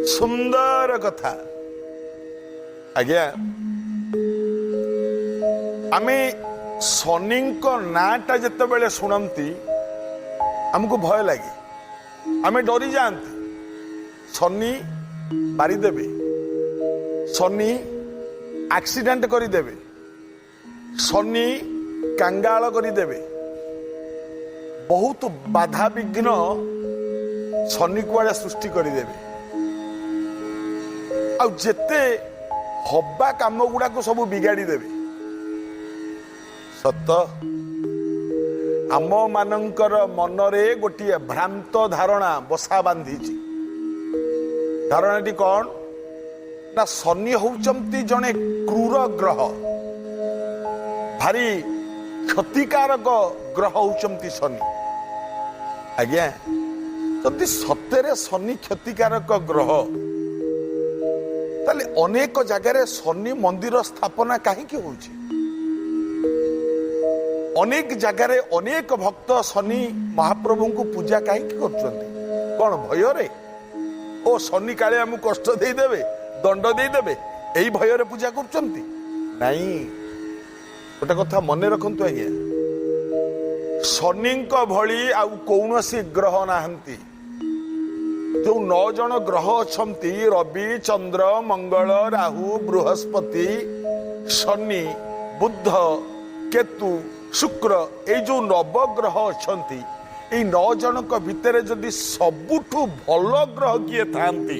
सुंदर कथा आज्ञा आमे शनि नाटा जिते बड़े शुणती आमको भय लगे आमे डरी जाती शनि मारिदेवे शनि एक्सीडेंट करदेवे शनि कांगाल करदेवे बहुत बाधा विघ्न शनि कुआड़े सृष्टि करदेवे आ जेते हवा काम गुड़ा को सब बिगाड़ी देवे सत आम मानकर मनरे गोटे भ्रांत धारणा बसा बांधी धारणाटी कौन ना शनि होउचंती जने क्रूर ग्रह भारी क्षतिकारक ग्रह होउचंती शनि आज्ञा जदि सत्य शनि क्षतिकारक ग्रह ताले अनेक जगार शनि मंदिर स्थापना कहीं होउची अनेक जगार अनेक भक्त शनि महाप्रभु को पूजा कहीं कर कौन भय ओ शनि काले आमको कष्ट देदेवे दंड देदेवे यही भय पूजा कर गोटे कथा मन रखु आज्ञा शनि भली आउ कौन ग्रह नाहंती जो 9 जन ग्रह अच्छा रवि चंद्र मंगल राहु बृहस्पति शनि बुध केतु शुक्र ये जो नवग्रह अच्छा 9 जन भितर जदि सबुठु भल ग्रह किए थांती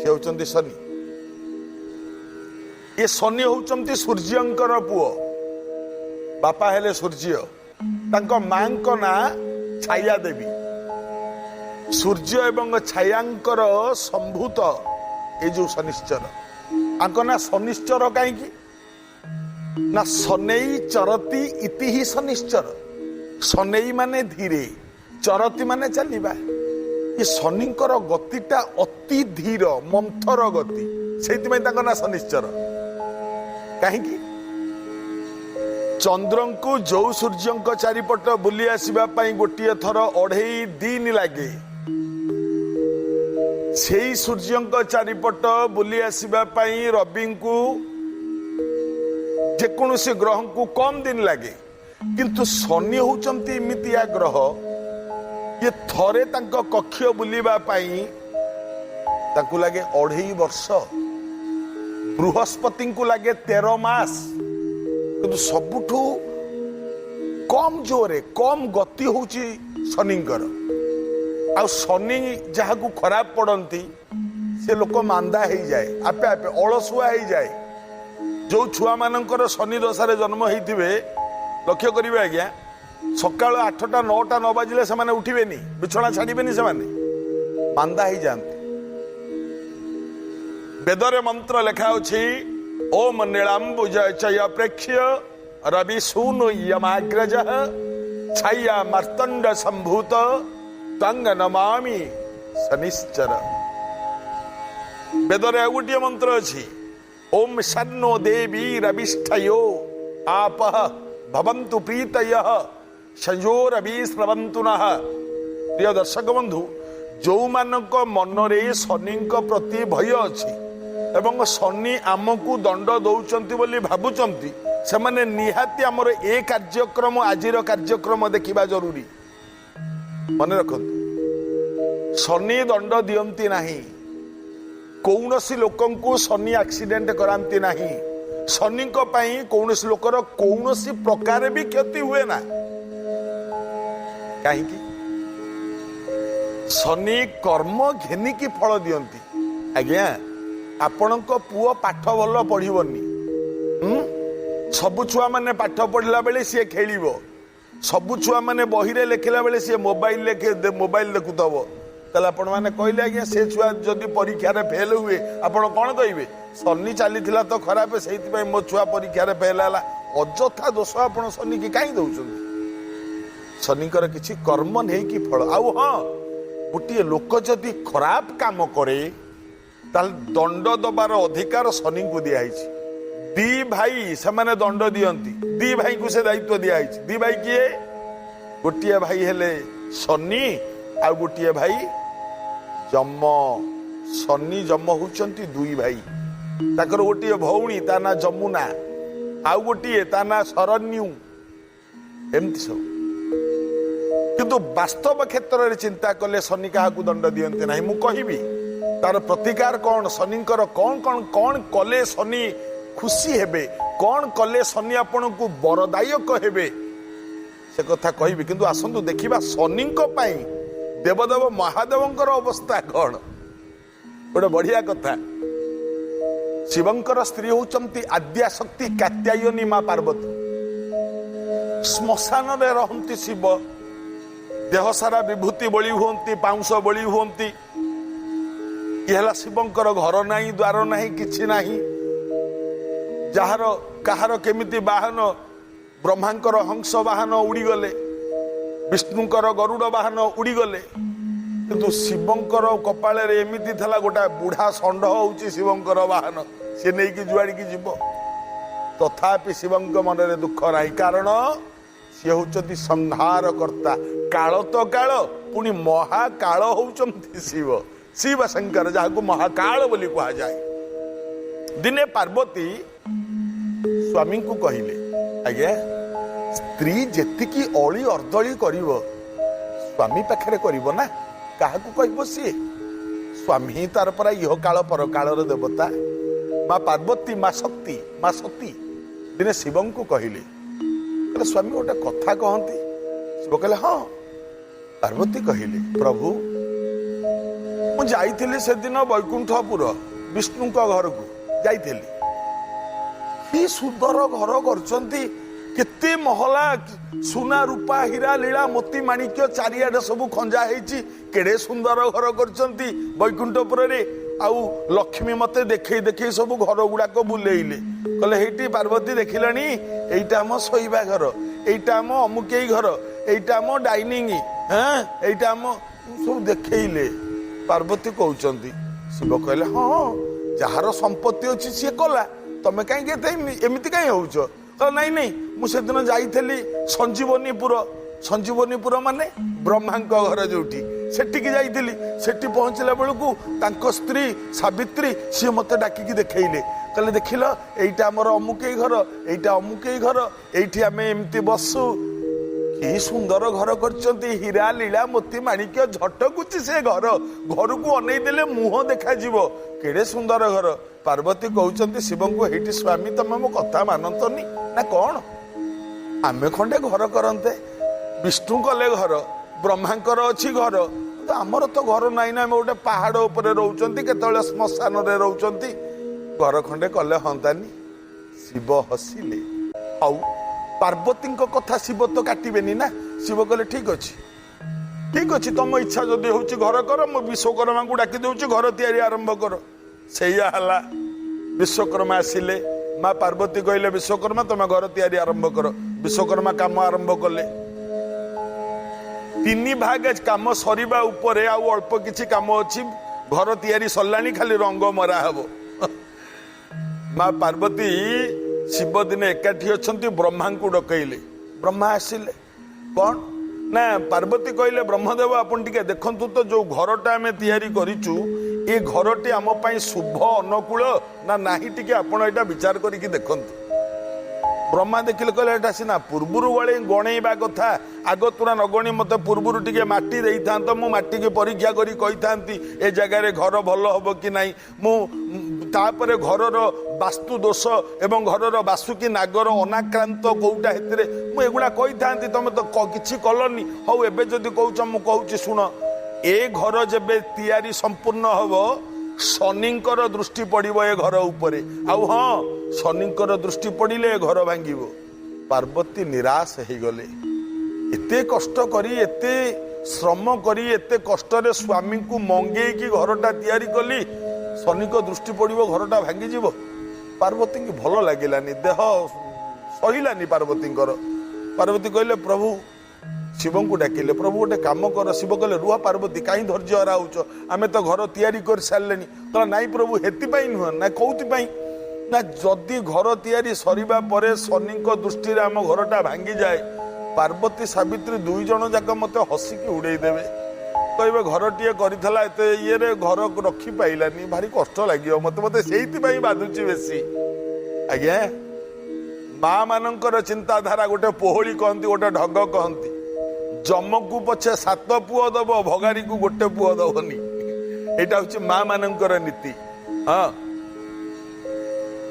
से होचंती शनि ये शनि होचंती सूर्यंकर पुओ बापा हेले सूर्य तांको मां को ना छाया देवी सूर्य एवं छायांकर संभूत ये जो शनिश्चर आंक ना शनिश्चर कहीं ना शनै चरती इति ही शनिश्चर शनै माने धीरे चरती माने चलिबा ये शनिकर गतिटा अति धीर मंथर गति से ना शनिश्चर कहीं चंद्र को जो सूर्य चारिपट बुली आसवा गोटे थर 2.5 दिन लगे से सूर्य चारिपट बुली आसवा रवि को जेकोसी ग्रह को कम दिन लगे किंतु शनि होचंती इमितिया ग्रह ये थरे तांको कक्ष बुलिबा पाई ताकू लगे 2.5 वर्ष बृहस्पति को लगे 13 मास किंतु सबुठु कम जोरे कम गति होची शनिंकर आ शनि जहा को खराब पड़ती से लोक मांदा हो जाए आपे आपे अलसुआ हो जाए जो छुआ मानकर शनि दशार जन्म होते लक्ष्य करेंगे आज्ञा सका 8टा 9टा 9 बाजिले से उठे बिछना छाड़े से मांदा हो जाते वेदरे मंत्र लिखा अच्छी ओम नीलांबुज चय प्रेक्ष्य रवि सूनु यमाग्रज छाया मार्तंड संभूत तंग नमामि शनिश्चर वेदरे आ गोटे मंत्र अच्छी ओम शन्नो देवी रविष्ठयो आप भवन्तु प्रीतयः संजो रवि स्रवन्तु नः। प्रिय दर्शक बंधु जो मानक मनरे शनि प्रति भय अच्छी एवं शनि आमको दंड दौरान बोली भावुंट से मैंने निहाती आमर ए कार्यक्रम आज कार्यक्रम देखा जरूरी मन रख शनि दंड दियंती नहीं कौन सी लोक शनि एक्सीडेंट करांती नहीं शनि कौन लोकर कौन प्रकार भी क्षति हुए ना कहीं शनि कर्म घेनिकी फल दियंती आज्ञा आपण पुओ पाठ भल पढ़नी सबु छुआ मैंने पाठ पढ़ला बेले सी खेल सबु छुआ मैंने बही लिखला बेले सी मोबाइल देखुव ताले आपण मैंने कहले आज्ञा से छुआ जदि परीक्षा फेल हुए आपण कौन कहे शनि चली तो खराब से मो छुआ परीक्षा फेल है अजथा दोष आप शनि की कहीं दौरान शनिकर किसी कर्म नहीं कि फल आउ हाँ गोटे लोक जदि खराब काम करे दंड दबार अधिकार शनि को दिखाई दी भाई से माने दंड दियंती दी भाई को से दायित्व दिखाई दी भाई किए गोटे भाई हेले शनि आ गोटे भाई जम शनि जम होउचंती दुई भाई ताकर गोटे भौणी ता ना जमुना आउ गोटे ता ना शरण्यू एमती सब किंतु वास्तव क्षेत्र में चिंता कले शनि क्या दंड दियंते नहीं। मु कहबी तार प्रतिकार कौन शनिकर कौन कौन कौन कले शनि खुशी हेबे कौन कले शनि आपण को बरदायक हेबे से कथा कहबी किंतु आसंतु देखिबा शनिको पाई देवदेव महादेवंकर अवस्था कौन गोटे बढ़िया कथा। शिवंकर स्त्री होचंती आद्या शक्ति कात्यायनी मां पार्वती श्मशान रे रहंती शिव देह सारा विभूति बଳି हुअंती पाउंस बଳି हुअंती यहला शिवंकर घर नाही द्वार नाही किछि नाही जहार कहार केमिति वाहन ब्रह्मांकर हंस वाहन उड़ी गले विष्णुकर गरुड़ वाहन उड़ी गले किंतु शिवंकर कपाल रे एमिति थला गोटा बुढ़ा षंढ होउची शिवंकर वाहन से नहीं कि जुआड़ी की जीव तथापि शिवंक मन रे दुख नाही कारण सी होउचती संहार कर्ता काल तो काल पुणी महाकाल होउचंती शिव शिव शंकर जहां महाकाल बोली कहा जाए। दिने पार्वती स्वामी को कहले आज्ञा स्त्री जेतिकी अली अर्दली करिवो स्वामी पाखरे करिवो ना काहा को कहबो सी स्वामी तार पर इह काल पर कालर देवता मां पार्वती मां सती दिने शिवं को कहले स्वामी गोटे कथा कहती शिव कहले हाँ पार्वती कहले प्रभु मु जाइथिली से दिन वैकुंठपुर विष्णु का घर को जाइथिली कि सुंदर घर करचंती केते महला सुना रूपा हीरा लीला मोती माणिक्य चारियाडे सब खंजा हेची केड़े सुंदर घर करचंती वैकुंठपुर रे आउ लक्ष्मी मते देखै देखै सब घर गुड़ाक बुलेइले कहले हेटी पार्वती देखिलानी एइटा हम सोइबा घर एइटा हम अमुकेई घर एइटा हम डाइनिंग हां एइटा हम सब देखैले पार्वती कहउचंती शिव कहले हां जहार संपत्ति अछि से कला तमे काई के एमिति काई होउछ कहले नहीं नहीं मु से दिन जाइथली संजीवनीपुर माने ब्रह्मांक घर जोठी सेठी जाइथली सेठी पहुंचला बेलू तांको स्त्री सावित्री सी मते डाकिकी देखैले कहले देखिल एइटा हमर अमुकेई घर एइटा अमुकेई घर एइठी आमे एमती बसु कि सुंदर घर करचंती हीरा लीला मोती माणिक्य झटकुची से घर को अनै देले मुह देखा जीवो केड़े सुंदर घर। पार्वती कहउचंती शिवं को हेठी स्वामी तमे मो कथा मानंतनी ना कौन आमे खंडे घर करंते विष्णु कले घर ब्रह्मांकर अच्छी घर तो आमर तो घर नाई ना गोटे पहाड़ उपरे रोचंती केतळे श्मशान रे रोचंती घर खंडे कले हंतानी शिव हसिले आउ पार्वती कथा शिव तो काटिबेनी ना शिव कहले ठीक अच्छी तुम इच्छा जदि होची घर कर मो विश्वकर्मा को डाकी देउची घर तैयारी आरंभ कर सेया हला विश्वकर्मा आसिले मां पार्वती कहले विश्वकर्मा तुम घर तैयारी आरंभ कर विश्वकर्मा काम आरंभ कले तीन भाग काम सरीबा उपरे आउ अल्प किछि काम अछि घर तैयारी सरलानी खाली रंग मरा हबो मां पार्वती शिव दिने एकाठी अछंती ब्रह्मा को डकैले ब्रह्मा आसिले कौन ना पार्वती कहले ब्रह्मदेव आपण टिके देखंतु तो जो घरटा आमे तैयारी करिचु ए घरटी आम पई शुभ अनुकूल ना नाही टिके आपण एटा विचार करिकि देखंतु ब्रह्मा देखिले कहले एटा सिना पूर्वरु वाले गणेबा कथा आग तुरा नगणी मते पूर्वरु टिके माटी देई थांत मु माटी के परीक्षा करी कहि थांती ए जगह रे घर भलो हबो कि नाही मु तापरे घरर वास्तु दोष एवं घरर बासुकी नागर अनाक्रांत कोउटा हेतरे मु एगुडा कहि थांती तमे तो किछि कलनी हौ एबे जदी कहउछ मु कहउछि सुन ए घर जेबे तैयारी संपूर्ण हबो शनिंकर दृष्टि पड़िबो ए घर उपरे आउ हां शनिंकर दृष्टि पड़िले ए घर भांगिबो। पार्वती निराश हे गले एते कष्ट करी एते श्रम करी एते कष्ट रे स्वामी को मंगे की घरटा तैयारी कली शनि को दृष्टि पड़िबो घरटा भांगी जीवो पार्वती की भलो लागिलानी देह सहिलानी पार्वती कहले प्रभु शिव को डाकिले प्रभु गोटे काम कर शिव कहले रुआ पार्वती कहीं धैर्य हराउच आमे तो घर तैयारी कर सारे कहला नाई प्रभु हेति नुह ना कौथि ना जदि घर तैयारी सरीबा परे शनि दृष्टि रे आम घरटा भांगी जाए पार्वती सावित्री दुई जन जाक मते हसिकी उड़े देवे कहे घरटीए करथिला एते ये घर रखी पाइलानी भारी कष्ट लगे मत मत से बाधुची बेसी आज्ञा माँ मानकर चिंताधारा गोटे पोहली कहती गोटे ढग कहती जमकू पछे 7 पुओ दब भगारी को गोटे पुओ दबनी यहाँ हूँ माँ मानकर नीति हाँ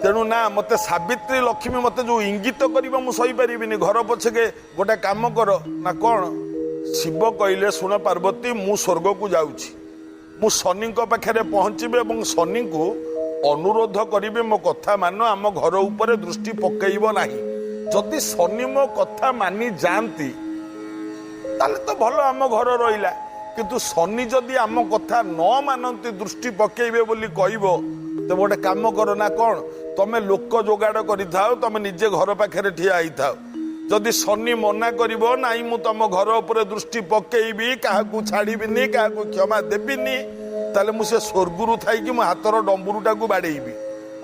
तेणु ना मत सावित्री लक्ष्मी मत जो इंगित कर मुझे घर पछके गोटे काम कर ना कौन शिव कहले शुण पार्वती मु स्वर्ग को जाऊँगी मु शनि पाखे पहुँचे और शनि को अनुरोध करी मो कथा मान आम घर उपर दृष्टि पकईब ना जदि शनि मो कथा मानी जाती ताले तो भल आम घर रहा किंतु शनि जदि आम कथा न मानती दृष्टि पकईबे बोली कहब तो गोटे काम कर ना कौन तमें लोक जोगाड़ कर तमें निजे घर पाखे ठिया होता जदि शनि मना कर नाई मु तुम घर उपर दृष्टि पकईबी क्या छाड़बी क्या क्षमा देवीनि ताले मुझे स्वर्गुरु थी मो हाथर डंबुरुटा को बाड़ेबी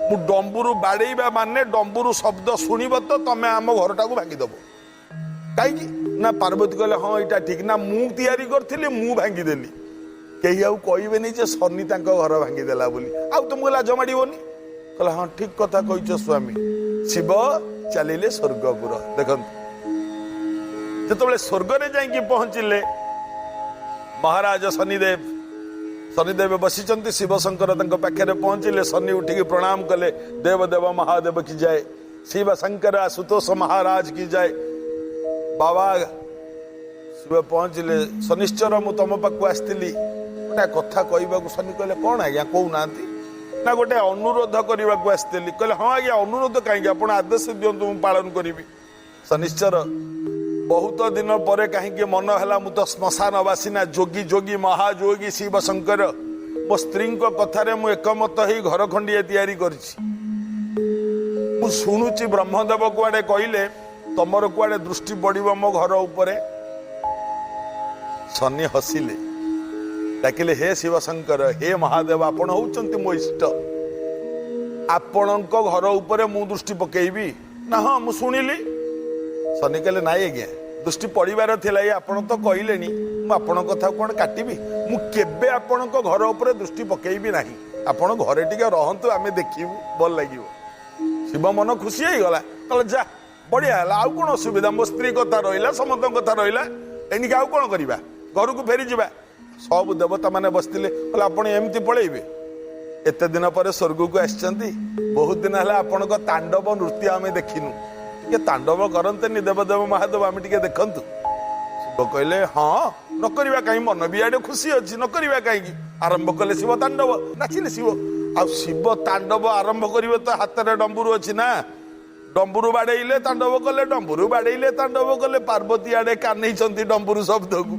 मु डंबुरु बाड़ेबा माने डंबुरु शब्द शुणव तो तमें आम घरटा को भांगीदेव कहीं ना पार्वती कहले हाँ यहाँ ठीक ना मु तैयारी करी मु भांगीदेली कहीं आउ कहबेनि जे शनि घर भांगीदेला बोली आउ तुमको लाज माड़ोनी कहला हाँ ठीक कथा कह स्वामी शिव चलिले स्वर्गपुर देखते जो स्वर्ग में जाइए पहुंचले महाराज शनिदेव बसी शिव शंकर पाखे पहुंचले शनि उठिकी प्रणाम कले देव देव महादेव की जाए शिव शंकर आशुतोष महाराज की जाए बाबा शिव पहुंचले शनिश्चर मु तुम पाक आसती गोटे कथा कहवाक शनि कहले कौन आज्ञा कहूना ना गोटे अनुरोध करने को आसती कहले हाँ आज्ञा अनुरोध कहीं आप आदेश दिंतु मुझे पालन करी शनिश्चर बहुत दिन पर कहीं मन है मु तो श्मशान बासीना जोगी जोगी महाजोगी शिव शंकर मो स्त्री कथार मु एकमत हो घर खंडिए तैयारी शुणुची ब्रह्मदेव कुआडे कहले तमर कुआडे दृष्टि पड़ो मो घर उपरे शनि हसिले डाकिले हे शिव शंकर हे महादेव आपण होउचंती मो इष्ट आपण घर उपरे मु दृष्टि पकेबी ना हाँ मु शुणिली शनि कहले नाई आज्ञा दृष्टि पड़ार थिला आपण तो कहले मुझे कथा कौन काटिबी मु केबे आपण घर उपरे दृष्टि पकेबी नाही आपण घरे टिके रहंतु आमे देखिबु भल लागिबो शिव मन खुशी हो गला कहले जा बढ़िया है आउ कौन असुविधा मो स्त्री कथा रहा समस्त कथा रहा एणिक आउ कौन करवा घर को फेरी जा सब देवता मैंने बसते आप एमती पलैबे एत दिन पर स्वर्ग को आसचंती बहुत दिन है आपण तांडव नृत्य आम देखिनु टे तांडव करते देवदेव महादेव आम टे देखु शिव कहले हाँ न करवा कहीं मन भी आड़े खुशी अच्छी न करवा कहीं आरंभ कले शिव तांडव नाचिले शिव आ शिव तांडव आरंभ करेंगे तो हाथ में डंबुरु अच्छी ना डंबुरु बाड़े तांडव कले डंबुरु बाड़े तांडव कले पार्वती आड़े कान्ही डंबुरु शब्द को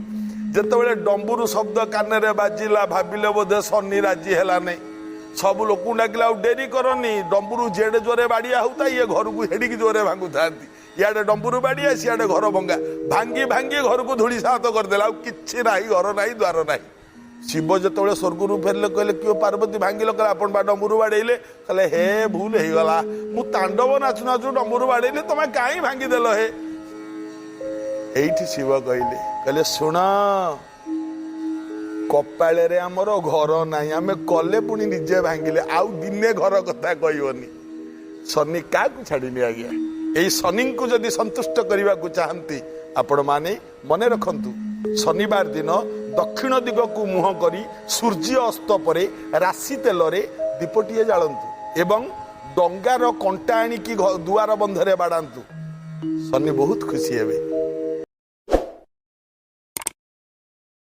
जिते डंबुरु शब्द कान में बाजिला भाविले बोधे शनि राजी है नहीं सब लोक डाकिले डेरी करनी डंबुरु जेडे जोरे बाड़िया होता ये घर को हेडिकी जोरे भांगु था इे डंबुरु बाड़िया सियाड़े घर भंगा भांगी भांगी घर को धूली सात करदेला कि घर ना द्वार ना शिव जो स्वर्ग फेरले कहले क्यों पार्वती भांगिल कहले आपण बा डंबुरु बाड़े कहले हे भूल हो गला मु तांडव नाचु नाचु डंबुरु बाड़े तुम कहीं भांगिदेल हे एठी शिव कहले शुण कपाले रे आमर घर नाई आमे कले पुणी निजे भांगिले आउ दिने घर कथा कहबनी शनि क्या छाड़नी आज्ञा यही शनि को जदि संतुष्ट करने को चाहती आपण माने मने रखंतु शनिवार दिन दक्षिण दिग को मुह करी सूर्य अस्त परे राशि तेल रे दीपटीए जालंतु एवं डंगार कंटा आनिकी दुआर बंधरे बाड़ांतु शनि बहुत खुशी हेबे।